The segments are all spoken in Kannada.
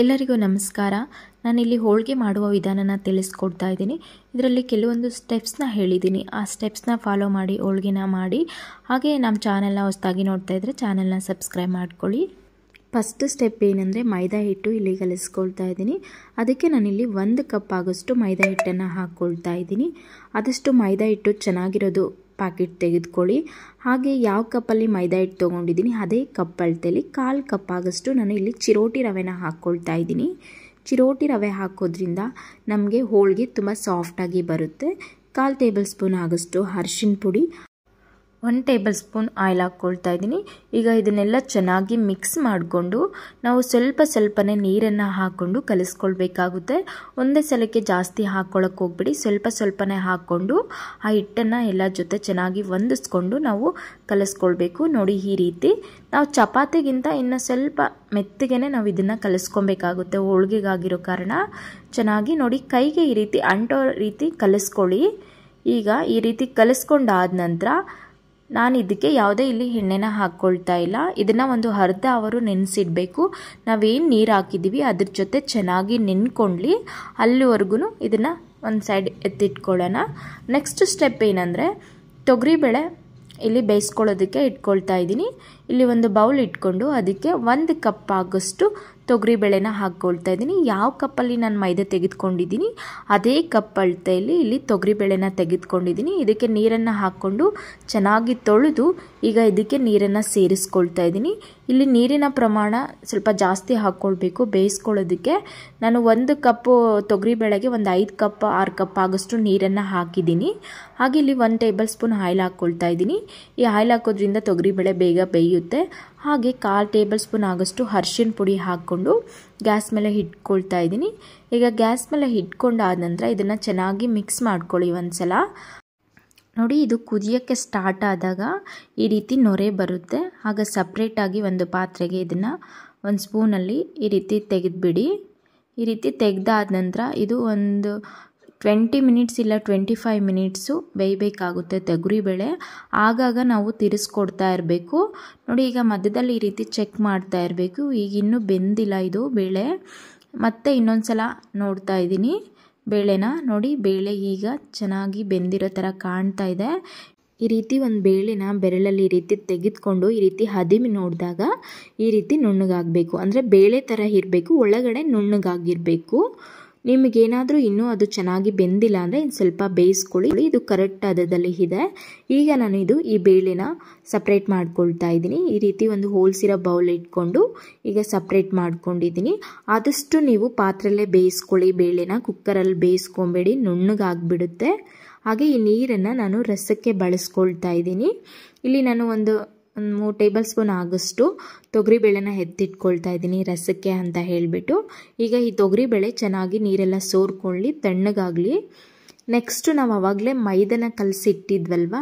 ಎಲ್ಲರಿಗೂ ನಮಸ್ಕಾರ. ನಾನಿಲ್ಲಿ ಹೋಳಿಗೆ ಮಾಡುವ ವಿಧಾನನ ತಿಳಿಸ್ಕೊಡ್ತಾ ಇದ್ದೀನಿ. ಇದರಲ್ಲಿ ಕೆಲವೊಂದು ಸ್ಟೆಪ್ಸ್ನ ಹೇಳಿದ್ದೀನಿ. ಆ ಸ್ಟೆಪ್ಸ್ನ ಫಾಲೋ ಮಾಡಿ ಹೋಳಿಗೆನ ಮಾಡಿ. ಹಾಗೆ ನಮ್ಮ ಚಾನೆಲ್ನ ಹೊಸದಾಗಿ ನೋಡ್ತಾ ಇದ್ದರೆ ಚಾನೆಲ್ನ ಸಬ್ಸ್ಕ್ರೈಬ್ ಮಾಡ್ಕೊಳ್ಳಿ. ಫಸ್ಟ್ ಸ್ಟೆಪ್ ಏನಂದರೆ ಮೈದಾ ಹಿಟ್ಟು ಇಲ್ಲಿ ಕಲಿಸ್ಕೊಳ್ತಾ ಇದ್ದೀನಿ. ಅದಕ್ಕೆ ನಾನಿಲ್ಲಿ 1 ಕಪ್ ಆಗೋಷ್ಟು ಮೈದಾ ಹಿಟ್ಟನ್ನು ಹಾಕ್ಕೊಳ್ತಾ ಇದ್ದೀನಿ. ಆದಷ್ಟು ಮೈದಾ ಹಿಟ್ಟು ಚೆನ್ನಾಗಿರೋದು ಪ್ಯಾಕೆಟ್ ತೆಗೆದುಕೊಳ್ಳಿ. ಹಾಗೆ ಯಾವ ಕಪ್ಪಲ್ಲಿ ಮೈದಾ ಹಿಟ್ಟು ತೊಗೊಂಡಿದ್ದೀನಿ ಅದೇ ಕಪ್ ಅಳತೆಯಲ್ಲಿ 1/4 ಕಪ್ ಆಗೋಷ್ಟು ನಾನು ಇಲ್ಲಿ ಚಿರೋಟಿ ರವೆನ ಹಾಕ್ಕೊಳ್ತಾ ಇದ್ದೀನಿ. ಚಿರೋಟಿ ರವೆ ಹಾಕೋದ್ರಿಂದ ನಮಗೆ ಹೋಳಿಗೆ ತುಂಬ ಸಾಫ್ಟಾಗಿ ಬರುತ್ತೆ. 1/4 ಟೇಬಲ್ ಸ್ಪೂನ್ ಆಗೋಷ್ಟು ಅರಿಶಿನ ಪುಡಿ, 1 ಟೇಬಲ್ ಸ್ಪೂನ್ ಆಯಿಲ್ ಹಾಕ್ಕೊಳ್ತಾ ಇದ್ದೀನಿ. ಈಗ ಇದನ್ನೆಲ್ಲ ಚೆನ್ನಾಗಿ ಮಿಕ್ಸ್ ಮಾಡಿಕೊಂಡು ನಾವು ಸ್ವಲ್ಪನೇ ನೀರನ್ನು ಹಾಕ್ಕೊಂಡು ಕಲಿಸ್ಕೊಳ್ಬೇಕಾಗುತ್ತೆ. ಒಂದೇ ಸಲಕ್ಕೆ ಜಾಸ್ತಿ ಹಾಕ್ಕೊಳ್ಳೋಕೆ ಹೋಗ್ಬಿಡಿ, ಸ್ವಲ್ಪನೇ ಹಾಕ್ಕೊಂಡು ಆ ಹಿಟ್ಟನ್ನು ಎಲ್ಲ ಜೊತೆ ಚೆನ್ನಾಗಿ ಹೊಂದಿಸ್ಕೊಂಡು ನಾವು ಕಲಿಸ್ಕೊಳ್ಬೇಕು. ನೋಡಿ, ಈ ರೀತಿ ನಾವು ಚಪಾತಿಗಿಂತ ಇನ್ನು ಸ್ವಲ್ಪ ಮೆತ್ತಗೆ ನಾವು ಇದನ್ನು ಕಲಿಸ್ಕೊಬೇಕಾಗುತ್ತೆ. ಹೋಳಿಗೆಗಾಗಿರೋ ಕಾರಣ ಚೆನ್ನಾಗಿ ನೋಡಿ ಕೈಗೆ ಈ ರೀತಿ ಅಂಟೋ ರೀತಿ ಕಲಿಸ್ಕೊಳ್ಳಿ. ಈಗ ಈ ರೀತಿ ಕಲಿಸ್ಕೊಂಡಾದ ನಂತರ ನಾನು ಇದಕ್ಕೆ ಯಾವುದೇ ಇಲ್ಲಿ ಎಣ್ಣೆನ ಹಾಕ್ಕೊಳ್ತಾ ಇಲ್ಲ. ಇದನ್ನು ಒಂದು ಅರ್ಧ ಅವರು ನೆನೆಸಿಡಬೇಕು. ನಾವೇನು ನೀರು ಹಾಕಿದ್ದೀವಿ ಅದ್ರ ಜೊತೆ ಚೆನ್ನಾಗಿ ನೆನ್ಕೊಳ್ಳಿ. ಅಲ್ಲಿವರೆಗೂ ಇದನ್ನು ಒಂದು ಸೈಡ್ ಎತ್ತಿಟ್ಕೊಳ್ಳೋಣ. ನೆಕ್ಸ್ಟ್ ಸ್ಟೆಪ್ ಏನಂದರೆ ತೊಗರಿಬೇಳೆ ಇಲ್ಲಿ ಬೇಯಿಸ್ಕೊಳ್ಳೋದಕ್ಕೆ ಇಟ್ಕೊಳ್ತಾ ಇದ್ದೀನಿ. ಇಲ್ಲಿ ಒಂದು ಬೌಲ್ ಇಟ್ಕೊಂಡು ಅದಕ್ಕೆ 1 ಕಪ್ ಆಗೋಷ್ಟು ತೊಗರಿಬೇಳೆನ ಹಾಕ್ಕೊಳ್ತಾ ಇದ್ದೀನಿ. ಯಾವ ಕಪ್ಪಲ್ಲಿ ನಾನು ಮೈದಾ ತೆಗೆದುಕೊಂಡಿದ್ದೀನಿ ಅದೇ ಕಪ್ ಅಳತೆಯಲ್ಲಿ ಇಲ್ಲಿ ತೊಗರಿಬೇಳೆನ ತೆಗೆದುಕೊಂಡಿದ್ದೀನಿ. ಇದಕ್ಕೆ ನೀರನ್ನು ಹಾಕ್ಕೊಂಡು ಚೆನ್ನಾಗಿ ತೊಳೆದು ಈಗ ಇದಕ್ಕೆ ನೀರನ್ನು ಸೇರಿಸ್ಕೊಳ್ತಾ ಇದ್ದೀನಿ. ಇಲ್ಲಿ ನೀರಿನ ಪ್ರಮಾಣ ಸ್ವಲ್ಪ ಜಾಸ್ತಿ ಹಾಕ್ಕೊಳ್ಬೇಕು ಬೇಯಿಸ್ಕೊಳ್ಳೋದಕ್ಕೆ. ನಾನು 1 ಕಪ್ಪು ತೊಗರಿಬೇಳೆಗೆ ಒಂದು 5 ಕಪ್ 6 ಕಪ್ ಆಗೋಷ್ಟು ನೀರನ್ನು ಹಾಕಿದ್ದೀನಿ. ಹಾಗೆ ಇಲ್ಲಿ 1 ಟೇಬಲ್ ಸ್ಪೂನ್ ಆಯಿಲ್ ಹಾಕ್ಕೊಳ್ತಾ ಇದ್ದೀನಿ. ಈ ಆಯಿಲ್ ಹಾಕೋದ್ರಿಂದ ತೊಗರಿಬೇಳೆ ಬೇಗ ಬೇಯುತ್ತೆ. ಹಾಗೆ 1/4 ಟೇಬಲ್ ಸ್ಪೂನ್ ಆಗೋಷ್ಟು ಅರಿಶಿನ ಪುಡಿ ಹಾಕ್ಕೊಂಡು ಗ್ಯಾಸ್ ಮೇಲೆ ಇಟ್ಕೊಳ್ತಾ ಇದ್ದೀನಿ. ಈಗ ಗ್ಯಾಸ್ ಮೇಲೆ ಇಟ್ಕೊಂಡಾದ ನಂತರ ಇದನ್ನು ಚೆನ್ನಾಗಿ ಮಿಕ್ಸ್ ಮಾಡ್ಕೊಳ್ಳಿ ಒಂದ್ಸಲ. ನೋಡಿ, ಇದು ಕುದಿಯೋಕ್ಕೆ ಸ್ಟಾರ್ಟ್ ಆದಾಗ ಈ ರೀತಿ ನೊರೆ ಬರುತ್ತೆ. ಆಗ ಸಪ್ರೇಟಾಗಿ ಒಂದು ಪಾತ್ರೆಗೆ ಇದನ್ನು ಒಂದು ಸ್ಪೂನಲ್ಲಿ ಈ ರೀತಿ ತೆಗೆದುಬಿಡಿ. ಈ ರೀತಿ ತೆಗೆದಾದ ನಂತರ ಇದು ಒಂದು 20 ಮಿನಿಟ್ಸ್ ಇಲ್ಲ 25 ಮಿನಿಟ್ಸು ಬೇಯಬೇಕಾಗುತ್ತೆ ತೊಗರಿಬೇಳೆ. ಆಗಾಗ ನಾವು ತಿರ್ಸ್ಕೊಡ್ತಾ ಇರಬೇಕು. ನೋಡಿ, ಈಗ ಮಧ್ಯದಲ್ಲಿ ಈ ರೀತಿ ಚೆಕ್ ಮಾಡ್ತಾ ಇರಬೇಕು. ಈಗ ಇನ್ನೂ ಬೆಂದಿಲ್ಲ ಇದು ಬೇಳೆ. ಮತ್ತೆ ಇನ್ನೊಂದು ಸಲ ನೋಡ್ತಾ ಇದ್ದೀನಿ ಬೇಳೆನ. ನೋಡಿ, ಬೇಳೆ ಈಗ ಚೆನ್ನಾಗಿ ಬೆಂದಿರೋ ಥರ ಕಾಣ್ತಾ ಇದೆ. ಈ ರೀತಿ ಒಂದು ಬೇಳೆನ ಬೆರಳಲ್ಲಿ ಈ ರೀತಿ ತೆಗೆದುಕೊಂಡು ಈ ರೀತಿ ಹದಿಮಿ ನೋಡಿದಾಗ ಈ ರೀತಿ ನುಣ್ಣಗಾಗಬೇಕು. ಅಂದರೆ ಬೇಳೆ ಥರ ಇರಬೇಕು, ಒಳಗಡೆ ನುಣ್ಣಗಾಗಿರಬೇಕು. ನಿಮಗೇನಾದರೂ ಇನ್ನೂ ಅದು ಚೆನ್ನಾಗಿ ಬೆಂದಿಲ್ಲ ಅಂದರೆ ಇನ್ನು ಸ್ವಲ್ಪ ಬೇಯಿಸ್ಕೊಳ್ಳಿ. ಇದು ಕರೆಕ್ಟ್ ಹದದಲ್ಲಿ ಇದೆ. ಈಗ ನಾನು ಈ ಬೇಳೆನ ಸಪ್ರೇಟ್ ಮಾಡ್ಕೊಳ್ತಾ ಇದ್ದೀನಿ. ಈ ರೀತಿ ಒಂದು ಹೋಲ್ಸಿರೋ ಬೌಲ್ ಇಟ್ಕೊಂಡು ಈಗ ಸಪ್ರೇಟ್ ಮಾಡ್ಕೊಂಡಿದ್ದೀನಿ. ಆದಷ್ಟು ನೀವು ಪಾತ್ರೆಯಲ್ಲೇ ಬೇಯಿಸ್ಕೊಳ್ಳಿ ಬೇಳೆನ, ಕುಕ್ಕರಲ್ಲಿ ಬೇಯಿಸ್ಕೊಬೇಡಿ, ನುಣ್ಣಗಾಗ್ಬಿಡುತ್ತೆ. ಹಾಗೆ ಈ ನೀರನ್ನು ನಾನು ರಸಕ್ಕೆ ಬಳಸ್ಕೊಳ್ತಾ ಇದ್ದೀನಿ. ಇಲ್ಲಿ ನಾನು ಒಂದು 3 ಟೇಬಲ್ ಸ್ಪೂನ್ ಆಗೋಷ್ಟು ತೊಗರಿಬೇಳೆನ ಎತ್ತಿಟ್ಕೊಳ್ತಾ ಇದ್ದೀನಿ ರಸಕ್ಕೆ ಅಂತ ಹೇಳಿಬಿಟ್ಟು. ಈಗ ಈ ತೊಗರಿಬೇಳೆ ಚೆನ್ನಾಗಿ ನೀರೆಲ್ಲ ಸೋರ್ಕೊಳ್ಳಿ, ತಣ್ಣಗಾಗಲಿ. ನೆಕ್ಸ್ಟು ನಾವು ಆವಾಗಲೇ ಮೈದಾನ ಕಲಸಿಟ್ಟಿದ್ವಲ್ವ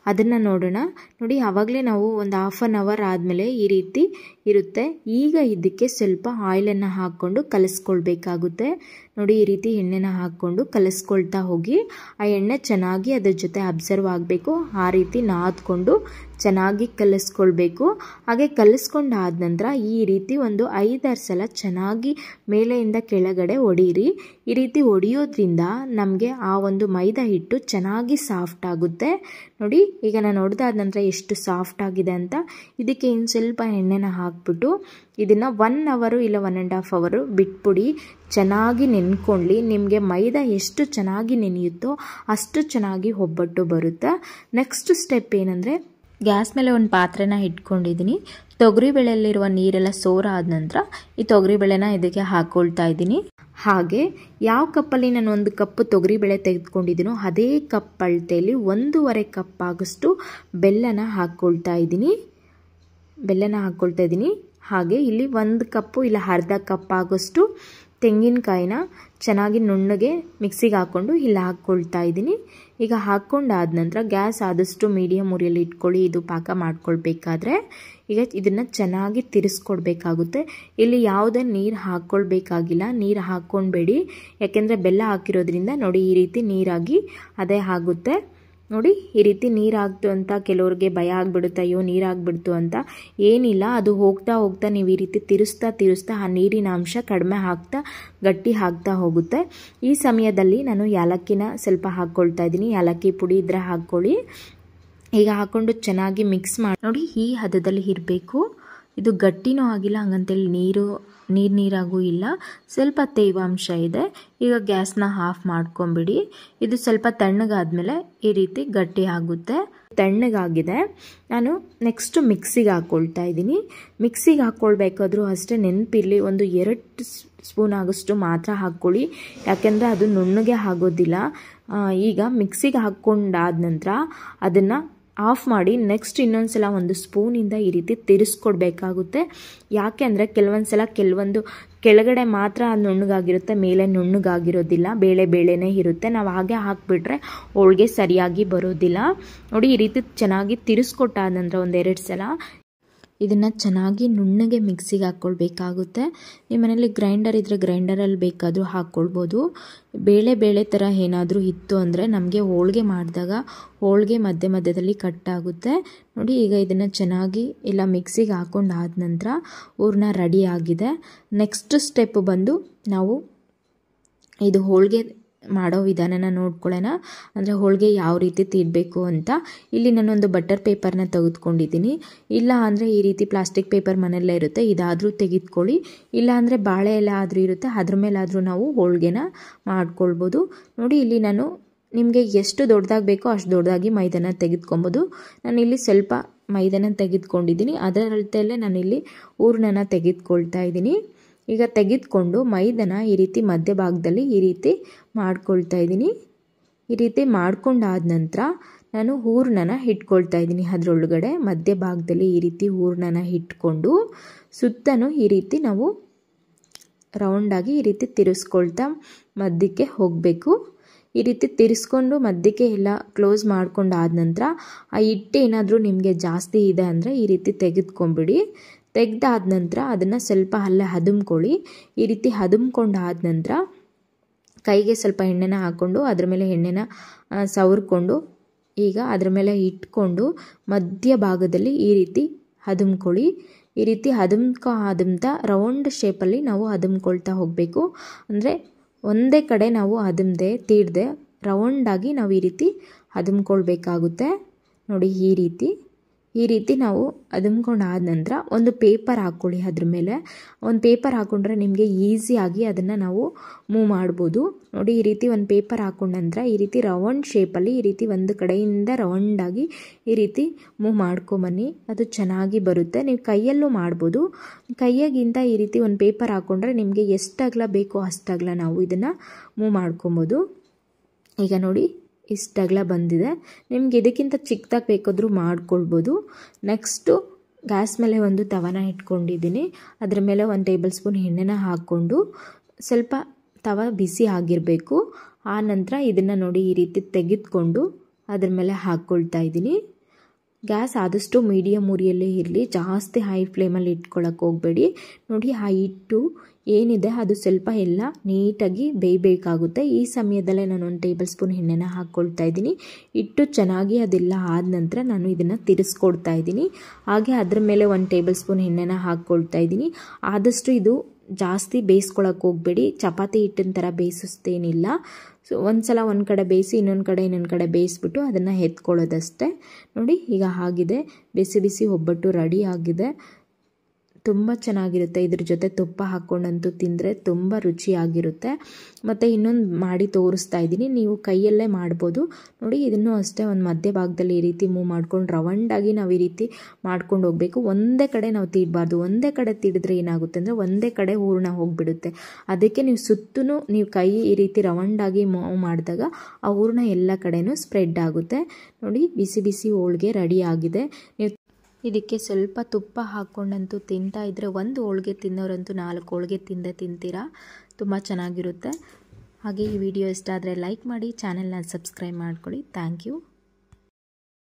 ಅದನ್ನು ನೋಡೋಣ. ನೋಡಿ, ಆವಾಗಲೇ ನಾವು ಒಂದು 1/2 ಅವರ್ ಆದಮೇಲೆ ಈ ರೀತಿ ಇರುತ್ತೆ. ಈಗ ಇದಕ್ಕೆ ಸ್ವಲ್ಪ ಆಯಿಲನ್ನು ಹಾಕ್ಕೊಂಡು ಕಲಿಸ್ಕೊಳ್ಬೇಕಾಗುತ್ತೆ. ನೋಡಿ, ಈ ರೀತಿ ಎಣ್ಣೆನ ಹಾಕ್ಕೊಂಡು ಕಲಿಸ್ಕೊಳ್ತಾ ಹೋಗಿ. ಆ ಎಣ್ಣೆ ಚೆನ್ನಾಗಿ ಅದ್ರ ಜೊತೆ ಅಬ್ಸರ್ವ್ ಆಗಬೇಕು. ಆ ರೀತಿ ನಾದ್ಕೊಂಡು ಚೆನ್ನಾಗಿ ಕಲಿಸ್ಕೊಳ್ಬೇಕು. ಹಾಗೆ ಕಲಿಸ್ಕೊಂಡಾದ ನಂತರ ಈ ರೀತಿ ಒಂದು 5-6 ಸಲ ಚೆನ್ನಾಗಿ ಮೇಲೆಯಿಂದ ಕೆಳಗಡೆ ಹೊಡೀರಿ. ಈ ರೀತಿ ಹೊಡೆಯೋದ್ರಿಂದ ನಮಗೆ ಆ ಒಂದು ಮೈದಾ ಹಿಟ್ಟು ಚೆನ್ನಾಗಿ ಸಾಫ್ಟ್ ಆಗುತ್ತೆ. ನೋಡಿ, ಈಗ ನಾನು ನೋಡಿದಾದ ನಂತರ ಎಷ್ಟು ಸಾಫ್ಟ್ ಆಗಿದೆ ಅಂತ. ಇದಕ್ಕೆ ಇನ್ನು ಸ್ವಲ್ಪ ಎಣ್ಣೆನ ಹಾಕ್ಬಿಟ್ಟು ಇದನ್ನು 1 ಅವರು ಇಲ್ಲ 1.5 ಅವರು ಬಿಟ್ಬಿಡಿ. ಚೆನ್ನಾಗಿ ನೆನ್ಕೊಳ್ಳಿ. ನಿಮಗೆ ಮೈದಾ ಎಷ್ಟು ಚೆನ್ನಾಗಿ ನೆನೆಯುತ್ತೋ ಅಷ್ಟು ಚೆನ್ನಾಗಿ ಒಬ್ಬಟ್ಟು ಬರುತ್ತೆ. ನೆಕ್ಸ್ಟ್ ಸ್ಟೆಪ್ ಏನಂದರೆ ಗ್ಯಾಸ್ ಮೇಲೆ ಒಂದು ಪಾತ್ರೆನ ಇಟ್ಕೊಂಡಿದ್ದೀನಿ. ತೊಗರಿಬೇಳೆಯಲ್ಲಿರುವ ನೀರೆಲ್ಲ ಸೋರಾದ ನಂತರ ಈ ತೊಗರಿಬೇಳೆನ ಇದಕ್ಕೆ ಹಾಕ್ಕೊಳ್ತಾ ಇದ್ದೀನಿ. ಹಾಗೆ ಯಾವ ಕಪ್ಪಲ್ಲಿ ನಾನು 1 ಕಪ್ ತೊಗರಿಬೇಳೆ ತೆಗೆದುಕೊಂಡಿದ್ದೀನೋ ಅದೇ ಕಪ್ ಅಳತೆಯಲ್ಲಿ 1.5 ಕಪ್ ಆಗೋಷ್ಟು ಬೆಲ್ಲನ ಹಾಕ್ಕೊಳ್ತಾ ಇದ್ದೀನಿ. ಹಾಗೆ ಇಲ್ಲಿ 1 ಕಪ್ಪು ಇಲ್ಲ ಅರ್ಧ ಕಪ್ ಆಗೋಷ್ಟು ತೆಂಗಿನಕಾಯಿನ ಚೆನ್ನಾಗಿ ನುಣ್ಣಗೆ ಮಿಕ್ಸಿಗೆ ಹಾಕ್ಕೊಂಡು ಇಲ್ಲಿ ಹಾಕ್ಕೊಳ್ತಾ ಇದ್ದೀನಿ. ಈಗ ಹಾಕ್ಕೊಂಡಾದ ನಂತರ ಗ್ಯಾಸ್ ಆದಷ್ಟು ಮೀಡಿಯಮ್ ಉರಿಯಲ್ಲಿ ಇಟ್ಕೊಳ್ಳಿ. ಇದು ಪಾಕ ಮಾಡ್ಕೊಳ್ಬೇಕಾದ್ರೆ ಈಗ ಇದನ್ನು ಚೆನ್ನಾಗಿ ತಿರ್ಸ್ಕೊಡ್ಬೇಕಾಗುತ್ತೆ. ಇಲ್ಲಿ ಯಾವುದೇ ನೀರು ಹಾಕ್ಕೊಳ್ಬೇಕಾಗಿಲ್ಲ, ನೀರು ಹಾಕ್ಕೊಳ್ಬೇಡಿ. ಯಾಕೆಂದರೆ ಬೆಲ್ಲ ಹಾಕಿರೋದ್ರಿಂದ ನೋಡಿ ಈ ರೀತಿ ನೀರಾಗಿ ಅದೇ ಆಗುತ್ತೆ. ನೋಡಿ ಈ ರೀತಿ ನೀರಾಗ್ತು ಅಂತ ಕೆಲವ್ರಿಗೆ ಭಯ ಆಗಿಬಿಡುತ್ತೆ, ಅಯ್ಯೋ ನೀರಾಗ್ಬಿಡ್ತು ಅಂತ. ಏನಿಲ್ಲ, ಅದು ಹೋಗ್ತಾ ಹೋಗ್ತಾ ನೀವು ಈ ರೀತಿ ತಿರುಸ್ತಾ ಆ ನೀರಿನ ಅಂಶ ಕಡಿಮೆ ಆಗ್ತಾ ಗಟ್ಟಿ ಆಗ್ತಾ ಹೋಗುತ್ತೆ. ಈ ಸಮಯದಲ್ಲಿ ನಾನು ಯಾಲಕ್ಕಿನ ಸ್ವಲ್ಪ ಹಾಕ್ಕೊಳ್ತಾ ಇದ್ದೀನಿ. ಯಾಲಕ್ಕಿ ಪುಡಿ ಇದ್ರೆ ಹಾಕ್ಕೊಳ್ಳಿ. ಈಗ ಹಾಕ್ಕೊಂಡು ಚೆನ್ನಾಗಿ ಮಿಕ್ಸ್ ಮಾಡಿ ನೋಡಿ, ಈ ಹದದಲ್ಲಿ ಇರಬೇಕು. ಇದು ಗಟ್ಟಿನೂ ಆಗಿಲ್ಲ, ಹಂಗಂತೇಳಿ ನೀರಾಗೂ ಇಲ್ಲ, ಸ್ವಲ್ಪ ತೇವಾಂಶ ಇದೆ. ಈಗ ಗ್ಯಾಸ್ನ ಆಫ್ ಮಾಡ್ಕೊಂಬಿಡಿ. ಇದು ಸ್ವಲ್ಪ ತಣ್ಣಗಾದ್ಮೇಲೆ ಈ ರೀತಿ ಗಟ್ಟಿ ಆಗುತ್ತೆ. ತಣ್ಣಗಾಗಿದೆ. ನಾನು ನೆಕ್ಸ್ಟ್ ಮಿಕ್ಸಿಗೆ ಹಾಕ್ಕೊಳ್ತಾ ಇದ್ದೀನಿ. ಮಿಕ್ಸಿಗೆ ಹಾಕ್ಕೊಳ್ಬೇಕಾದ್ರೂ ಅಷ್ಟೇ ನೆನಪಿರಲಿ, ಒಂದು 2 ಸ್ಪೂನ್ ಆಗೋಷ್ಟು ಮಾತ್ರ ಹಾಕ್ಕೊಳ್ಳಿ, ಯಾಕೆಂದರೆ ಅದು ನುಣ್ಣಗೆ ಆಗೋದಿಲ್ಲ. ಈಗ ಮಿಕ್ಸಿಗೆ ಹಾಕ್ಕೊಂಡಾದ ನಂತರ ಅದನ್ನು ಆಫ್ ಮಾಡಿ ನೆಕ್ಸ್ಟ್ ಇನ್ನೊಂದು ಸಲ 1 ಸ್ಪೂನಿಂದ ಈ ರೀತಿ ತಿರ್ಸ್ಕೊಡ್ಬೇಕಾಗುತ್ತೆ. ಯಾಕೆ ಅಂದರೆ ಕೆಲವೊಂದು ಕೆಳಗಡೆ ಮಾತ್ರ ನುಣ್ಣಗಾಗಿರುತ್ತೆ, ಮೇಲೆ ನುಣ್ಣಗಾಗಿರೋದಿಲ್ಲ, ಬೇಳೆನೇ ಇರುತ್ತೆ. ನಾವು ಹಾಗೆ ಹಾಕಿಬಿಟ್ರೆ ಹೋಳಿಗೆ ಸರಿಯಾಗಿ ಬರೋದಿಲ್ಲ. ನೋಡಿ, ಈ ರೀತಿ ಚೆನ್ನಾಗಿ ತಿರ್ಸ್ಕೊಟ್ಟಾದ ನಂತರ 1-2 ಸಲ ಇದನ್ನು ಚೆನ್ನಾಗಿ ನುಣ್ಣಗೆ ಮಿಕ್ಸಿಗೆ ಹಾಕ್ಕೊಳ್ಬೇಕಾಗುತ್ತೆ. ನಿಮ್ಮ ಮನೇಲಿ ಗ್ರೈಂಡರ್ ಇದ್ದರೆ ಗ್ರೈಂಡರಲ್ಲಿ ಬೇಕಾದರೂ ಹಾಕ್ಕೊಳ್ಬೋದು. ಬೇಳೆ ಥರ ಏನಾದರೂ ಇತ್ತು ಅಂದರೆ ನಮಗೆ ಹೋಳಿಗೆ ಮಾಡಿದಾಗ ಹೋಳಿಗೆ ಮಧ್ಯದಲ್ಲಿ ಕಟ್ಟಾಗುತ್ತೆ. ನೋಡಿ, ಈಗ ಇದನ್ನು ಚೆನ್ನಾಗಿ ಎಲ್ಲ ಮಿಕ್ಸಿಗೆ ಹಾಕ್ಕೊಂಡಾದ ನಂತರ ಹೂರ್ಣ ರೆಡಿ ಆಗಿದೆ. ನೆಕ್ಸ್ಟ್ ಸ್ಟೆಪ್ ಬಂದು ನಾವು ಇದು ಹೋಳಿಗೆ ಮಾಡೋ ವಿಧಾನನ ನೋಡ್ಕೊಳ್ಳೋಣ. ಅಂದರೆ ಹೋಳಿಗೆ ಯಾವ ರೀತಿ ತೀಡಬೇಕು ಅಂತ. ಇಲ್ಲಿ ನಾನೊಂದು ಬಟರ್ ಪೇಪರ್ನ ತೆಗೆದುಕೊಂಡಿದ್ದೀನಿ. ಇಲ್ಲ ಅಂದರೆ ಈ ರೀತಿ ಪ್ಲಾಸ್ಟಿಕ್ ಪೇಪರ್ ಮನೆಯಲ್ಲೇ ಇರುತ್ತೆ, ಇದಾದರೂ ತೆಗೆದುಕೊಳ್ಳಿ. ಇಲ್ಲ ಅಂದರೆ ಬಾಳೆ ಎಲೆ ಆದರೂ ಇರುತ್ತೆ, ಅದ್ರ ಮೇಲಾದರೂ ನಾವು ಹೋಳಿಗೆನ ಮಾಡ್ಕೊಳ್ಬೋದು. ನೋಡಿ, ಇಲ್ಲಿ ನಾನು ನಿಮಗೆ ಎಷ್ಟು ದೊಡ್ಡದಾಗಿ ಬೇಕೋ ಅಷ್ಟು ದೊಡ್ಡದಾಗಿ ಮೈದಾನ ತೆಗೆದುಕೊಬೋದು. ನಾನಿಲ್ಲಿ ಸ್ವಲ್ಪ ಮೈದಾನ ತೆಗೆದುಕೊಂಡಿದ್ದೀನಿ, ಅದರ ಅಳತೆಯಲ್ಲೇ ನಾನಿಲ್ಲಿ ಹೂರ್ಣನ ತೆಗೆದುಕೊಳ್ತಾ ಇದ್ದೀನಿ. ಈಗ ತೆಗೆದುಕೊಂಡು ಮೈದಾನ ಈ ರೀತಿ ಮಧ್ಯಭಾಗದಲ್ಲಿ ಈ ರೀತಿ ಮಾಡ್ಕೊಳ್ತಾ ಇದ್ದೀನಿ. ಈ ರೀತಿ ಮಾಡ್ಕೊಂಡಾದ ನಂತರ ನಾನು ಹೂರ್ಣನ ಇಟ್ಕೊಳ್ತಾ ಇದ್ದೀನಿ. ಅದರೊಳಗಡೆ ಮಧ್ಯಭಾಗದಲ್ಲಿ ಈ ರೀತಿ ಹೂರ್ಣನ ಇಟ್ಕೊಂಡು ಸುತ್ತಲೂ ಈ ರೀತಿ ನಾವು ರೌಂಡಾಗಿ ಈ ರೀತಿ ತಿರ್ಸ್ಕೊಳ್ತಾ ಮಧ್ಯಕ್ಕೆ ಹೋಗಬೇಕು. ಈ ರೀತಿ ತಿರ್ಸ್ಕೊಂಡು ಮಧ್ಯಕ್ಕೆ ಎಲ್ಲ ಕ್ಲೋಸ್ ಮಾಡ್ಕೊಂಡಾದ ನಂತರ ಆ ಹಿಟ್ಟು ಏನಾದರೂ ನಿಮಗೆ ಜಾಸ್ತಿ ಇದೆ ಅಂದರೆ ಈ ರೀತಿ ತೆಗೆದುಕೊಂಬಿಡಿ. ತೆಗೆದಾದ ನಂತರ ಅದನ್ನು ಸ್ವಲ್ಪ ಅಲ್ಲೇ ಹದುಮ್ಕೊಳ್ಳಿ. ಈ ರೀತಿ ಹದುಮ್ಕೊಂಡಾದ ನಂತರ ಕೈಗೆ ಸ್ವಲ್ಪ ಎಣ್ಣೆನ ಹಾಕ್ಕೊಂಡು ಅದ್ರ ಮೇಲೆ ಎಣ್ಣೆನ ಸವರ್ಕೊಂಡು ಈಗ ಅದ್ರ ಮೇಲೆ ಇಟ್ಕೊಂಡು ಮಧ್ಯ ಭಾಗದಲ್ಲಿ ಈ ರೀತಿ ಹದುಮ್ಕೊಳ್ಳಿ. ಈ ರೀತಿ ಹದುಮ್ತಾ ರೌಂಡ್ ಶೇಪಲ್ಲಿ ನಾವು ಹದುಮ್ಕೊಳ್ತಾ ಹೋಗಬೇಕು. ಅಂದರೆ ಒಂದೇ ಕಡೆ ನಾವು ತೀಡದೆ ರೌಂಡಾಗಿ ನಾವು ಈ ರೀತಿ ಹದುಮ್ಕೊಳ್ಬೇಕಾಗುತ್ತೆ. ನೋಡಿ, ಈ ರೀತಿ ನಾವು ಹದುಮ್ಕೊಂಡಾದ ನಂತರ ಒಂದು ಪೇಪರ್ ಹಾಕ್ಕೊಳ್ಳಿ. ಅದ್ರ ಮೇಲೆ ಒಂದು ಪೇಪರ್ ಹಾಕ್ಕೊಂಡ್ರೆ ನಿಮಗೆ ಈಸಿಯಾಗಿ ಅದನ್ನು ನಾವು ಮೂವ್ ಮಾಡ್ಬೋದು. ನೋಡಿ, ಈ ರೀತಿ ಒಂದು ಪೇಪರ್ ಹಾಕ್ಕೊಂಡ ನಂತರ ಈ ರೀತಿ ರೌಂಡ್ ಶೇಪಲ್ಲಿ ಈ ರೀತಿ ಒಂದು ಕಡೆಯಿಂದ ರೌಂಡಾಗಿ ಈ ರೀತಿ ಮೂವ್ ಮಾಡ್ಕೊಂಬನ್ನಿ, ಅದು ಚೆನ್ನಾಗಿ ಬರುತ್ತೆ. ನೀವು ಕೈಯಲ್ಲೂ ಮಾಡ್ಬೋದು. ಕೈಯಾಗಿಂತ ಈ ರೀತಿ ಒಂದು ಪೇಪರ್ ಹಾಕ್ಕೊಂಡ್ರೆ ನಿಮಗೆ ಎಷ್ಟು ಅಗಲ ಬೇಕೋ ಅಷ್ಟಾಗಲ ನಾವು ಇದನ್ನು ಮೂವ್ ಮಾಡ್ಕೊಬೋದು. ಈಗ ನೋಡಿ, ಇಷ್ಟಗಲ ಬಂದಿದೆ. ನಿಮ್ಗೆ ಇದಕ್ಕಿಂತ ಚಿಕ್ಕದಾಗಿ ಬೇಕಾದರೂ ಮಾಡ್ಕೊಳ್ಬೋದು. ನೆಕ್ಸ್ಟು ಗ್ಯಾಸ್ ಮೇಲೆ ಒಂದು ತವನ ಇಟ್ಕೊಂಡಿದ್ದೀನಿ. ಅದರ ಮೇಲೆ 1 ಟೇಬಲ್ ಸ್ಪೂನ್ ಎಣ್ಣೆನ ಹಾಕ್ಕೊಂಡು ಸ್ವಲ್ಪ ತವ ಬಿಸಿ ಆಗಿರಬೇಕು. ಆ ನಂತರ ಇದನ್ನು ನೋಡಿ ಈ ರೀತಿ ತೆಗೆದುಕೊಂಡು ಅದ್ರ ಮೇಲೆ ಹಾಕ್ಕೊಳ್ತಾ ಇದ್ದೀನಿ. ಗ್ಯಾಸ್ ಆದಷ್ಟು ಮೀಡಿಯಮ್ ಉರಿಯಲ್ಲೇ ಇರಲಿ, ಜಾಸ್ತಿ ಹೈ ಫ್ಲೇಮಲ್ಲಿ ಇಟ್ಕೊಳ್ಳೋಕೆ ಹೋಗಬೇಡಿ. ನೋಡಿ, ಆ ಹಿಟ್ಟು ಏನಿದೆ ಅದು ಸ್ವಲ್ಪ ಎಲ್ಲ ನೀಟಾಗಿ ಬೇಯಬೇಕಾಗುತ್ತೆ. ಈ ಸಮಯದಲ್ಲೇ ನಾನು 1 ಟೇಬಲ್ ಸ್ಪೂನ್ ಎಣ್ಣೆನ ಹಾಕ್ಕೊಳ್ತಾ ಇದ್ದೀನಿ. ಹಿಟ್ಟು ಚೆನ್ನಾಗಿ ಅದೆಲ್ಲ ಆದ ನಂತರ ನಾನು ಇದನ್ನು ತಿರ್ಸ್ಕೊಡ್ತಾ ಇದ್ದೀನಿ. ಹಾಗೆ ಅದರ ಮೇಲೆ 1 ಟೇಬಲ್ ಸ್ಪೂನ್ ಎಣ್ಣೆನ ಹಾಕ್ಕೊಳ್ತಾ ಇದ್ದೀನಿ. ಆದಷ್ಟು ಇದು ಜಾಸ್ತಿ ಬೇಯಿಸ್ಕೊಳ್ಳೋಕೆ ಹೋಗಬೇಡಿ, ಚಪಾತಿ ಹಿಟ್ಟಿನ ಥರ ಬೇಯಿಸ್ತೇನಿಲ್ಲ. ಸೊ ಒಂದು ಸಲ ಒಂದು ಕಡೆ ಬೇಯಿಸಿ ಇನ್ನೊಂದು ಕಡೆ ಬೇಯಿಸ್ಬಿಟ್ಟು ಅದನ್ನು ಎತ್ಕೊಳ್ಳೋದಷ್ಟೇ. ನೋಡಿ, ಈಗ ಆಗಿದೆ, ಬಿಸಿ ಒಬ್ಬಟ್ಟು ರೆಡಿ ಆಗಿದೆ. ತುಂಬ ಚೆನ್ನಾಗಿರುತ್ತೆ. ಇದ್ರ ಜೊತೆ ತುಪ್ಪ ಹಾಕ್ಕೊಂಡಂತೂ ತಿಂದರೆ ತುಂಬ ರುಚಿಯಾಗಿರುತ್ತೆ. ಮತ್ತು ಇನ್ನೊಂದು ಮಾಡಿ ತೋರಿಸ್ತಾ ಇದ್ದೀನಿ, ನೀವು ಕೈಯಲ್ಲೇ ಮಾಡ್ಬೋದು. ನೋಡಿ, ಇದನ್ನು ಅಷ್ಟೇ ಒಂದು ಮಧ್ಯಭಾಗದಲ್ಲಿ ಈ ರೀತಿ ಮೂವ್ ಮಾಡ್ಕೊಂಡು ರೌಂಡಾಗಿ ನಾವು ಈ ರೀತಿ ಮಾಡ್ಕೊಂಡು ಹೋಗಬೇಕು. ಒಂದೇ ಕಡೆ ನಾವು ತೀಡಬಾರ್ದು. ಒಂದೇ ಕಡೆ ತೀಡಿದ್ರೆ ಏನಾಗುತ್ತೆ ಅಂದರೆ ಒಂದೇ ಕಡೆ ಹೂರ್ಣ ಹೋಗಿಬಿಡುತ್ತೆ. ಅದಕ್ಕೆ ನೀವು ಸುತ್ತಲೂ ನೀವು ಕೈ ಈ ರೀತಿ ರೌಂಡಾಗಿ ಮೂವ್ ಮಾಡಿದಾಗ ಆ ಹೂರ್ಣ ಎಲ್ಲ ಕಡೆನೂ ಸ್ಪ್ರೆಡ್ ಆಗುತ್ತೆ. ನೋಡಿ, ಬಿಸಿ ಹೋಳಿಗೆ ರೆಡಿ ಆಗಿದೆ. ನೀವು ಇದಕ್ಕೆ ಸ್ವಲ್ಪ ತುಪ್ಪ ಹಾಕ್ಕೊಂಡಂತೂ ತಿಂತಾ ಇದ್ದರೆ ಒಂದು ಹೋಳಿಗೆ ತಿನ್ನೋರಂತೂ 4 ಹೋಳಿಗೆ ತಿಂತೀರಾ. ತುಂಬ ಚೆನ್ನಾಗಿರುತ್ತೆ. ಹಾಗೆ ಈ ವಿಡಿಯೋ ಇಷ್ಟ ಆದರೆ ಲೈಕ್ ಮಾಡಿ, ಚಾನೆಲ್ನ ಸಬ್ಸ್ಕ್ರೈಬ್ ಮಾಡ್ಕೊಳ್ಳಿ. Thank you.